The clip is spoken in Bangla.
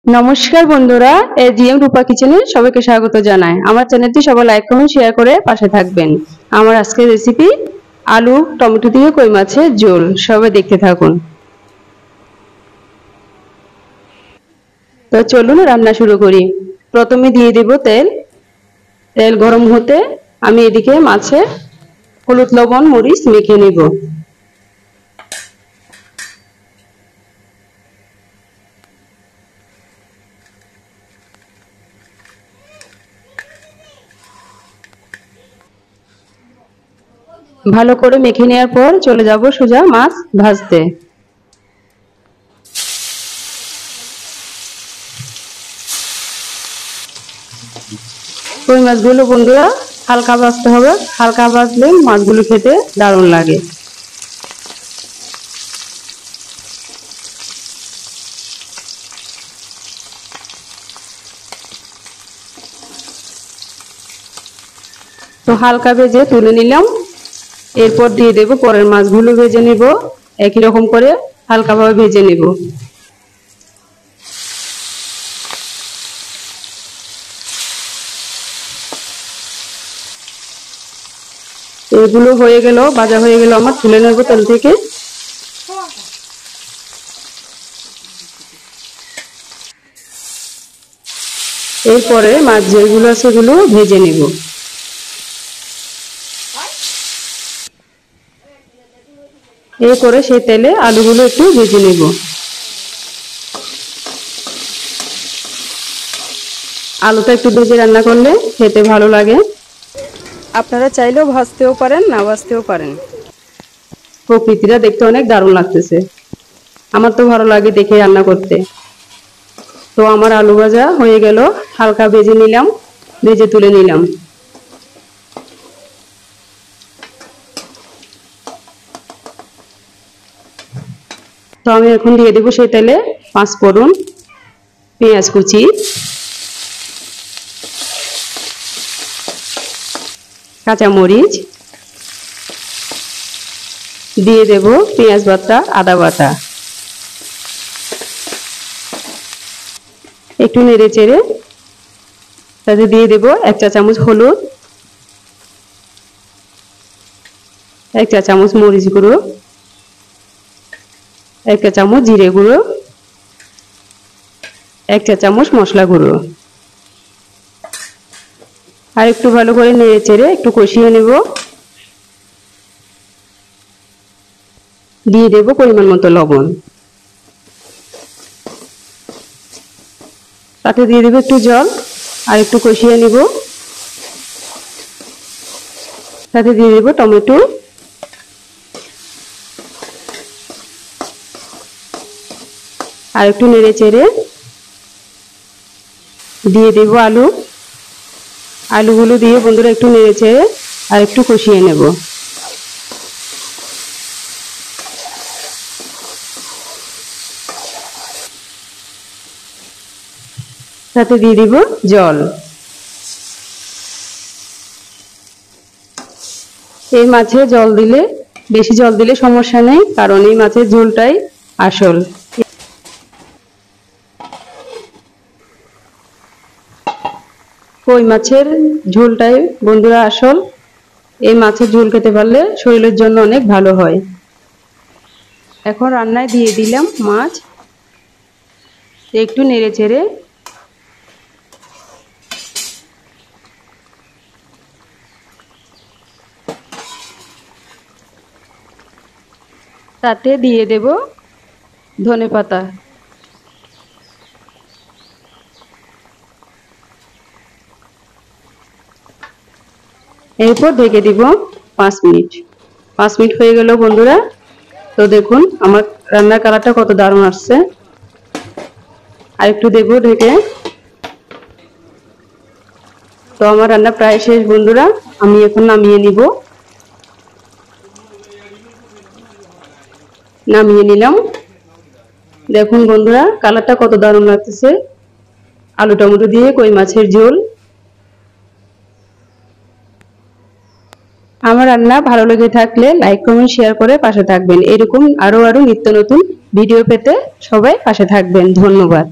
নমস্কার বন্ধুরা, এজিএম রূপা কিচেনে সবাইকে স্বাগত জানাই। আমার চ্যানেলটি সবাই লাইক কমেন্ট শেয়ার করে পাশে থাকবেন। আমার আজকের রেসিপি আলু টমেটো দিয়ে কই মাছের ঝোল। সবাই দেখতে থাকুন। তো চলুন রান্না শুরু করি। প্রথমে দিয়ে দেব তেল। তেল গরম হতে আমি এদিকে মাছে হলুদ লবণ মরিচ মেখে নেব। ভালো করে মেখে নেওয়ার পর চলে যাব সোজা মাছ ভাজতে। কই মাছগুলো বন্ধুরা হালকা ভাজতে হবে, হালকা ভাজলে মাছগুলো খেতে দারুণ লাগে। তো হালকা ভেজে তুলে নিলাম। এরপর দিয়ে দেব পরের মাছগুলো ভেজে নেব, একই রকম করে হালকাভাবে ভেজে নেব। এগুলো হয়ে গেল, ভাজা হয়ে গেল আমার, তুলে নেব তেল থেকে। এরপরে মাছ যেগুলো আছে সেগুলো ভেজে নেব। এরপরে সেই তেলে আলুগুলো একটু ভেজে নেব। আলুটা একটু ভেজে রান্না করলে খেতে ভালো লাগে। আপনারা চাইলেও ভাজতেও পারেন, না ভাজতেও পারেন। প্রকৃতিটা দেখতে অনেক দারুণ লাগতেছে। আমার তো ভালো লাগে দেখে রান্না করতে। তো আমার আলু ভাজা হয়ে গেল, হালকা ভেজে নিলাম, ভেজে তুলে নিলাম। তো আমি এখন দিয়ে দেবো সেই তেলে পাঁচফোড়ন, পেঁয়াজ কুচি, কাঁচামরিচ, দিয়ে দেব পেঁয়াজ বাটা, আদা বাটা, একটু নেড়ে চেড়ে তাতে দিয়ে দেব 1 চা চামচ হলুদ, 1 চা চামচ মরিচ গুঁড়ো, 1 চা চামচ জিরে গুঁড়ো, 1 চা চামচ মশলা গুঁড়ো। আর একটু ভালো করে নেড়ে চেড়ে একটু কষিয়ে নেব। দিয়ে দেব পরিমাণ মতো লবণ, তাতে দিয়ে দেব একটু জল, আর একটু কষিয়ে নেব। তাতে দিয়ে দেব টমেটো, আর একটু নেড়ে চেড়ে দিয়ে দেব আলু। আলুগুলো দিয়ে বন্ধুরা একটু নেড়ে চেড়ে আর একটু কষিয়ে নেব। তাতে দিয়ে দিব জল। এই মাছে জল দিলে, বেশি জল দিলে সমস্যা নেই, কারণ এই মাছের ঝোলটাই আসল। কই মাছের ঝোলটাই বন্ধুরা আসল। এই মাছের ঝোল খেতে পারলে শরীরের জন্য অনেক ভালো হয়। এখন রান্নায় দিয়ে দিলাম মাছ, একটু নেড়ে চেড়ে তাতে দিয়ে দেব ধনেপাতা। এরপর ঢেকে দিব 5 মিনিট। 5 মিনিট হয়ে গেল বন্ধুরা। তো দেখুন আমার রান্নার কালারটা কত দারুণ আসছে। আর একটু দেব ঢেকে। তো আমার রান্না প্রায় শেষ বন্ধুরা, আমি এখন নামিয়ে নিব। নামিয়ে নিলাম। দেখুন বন্ধুরা কালারটা কত দারুণ লাগতেছে। আলু টমেটো দিয়ে কই মাছের ঝোল। আমার রান্না ভালো লেগে থাকলে লাইক কমেন্ট শেয়ার করে পাশে থাকবেন। এরকম আরো নিত্য নতুন ভিডিও পেতে সবাই পাশে থাকবেন। ধন্যবাদ।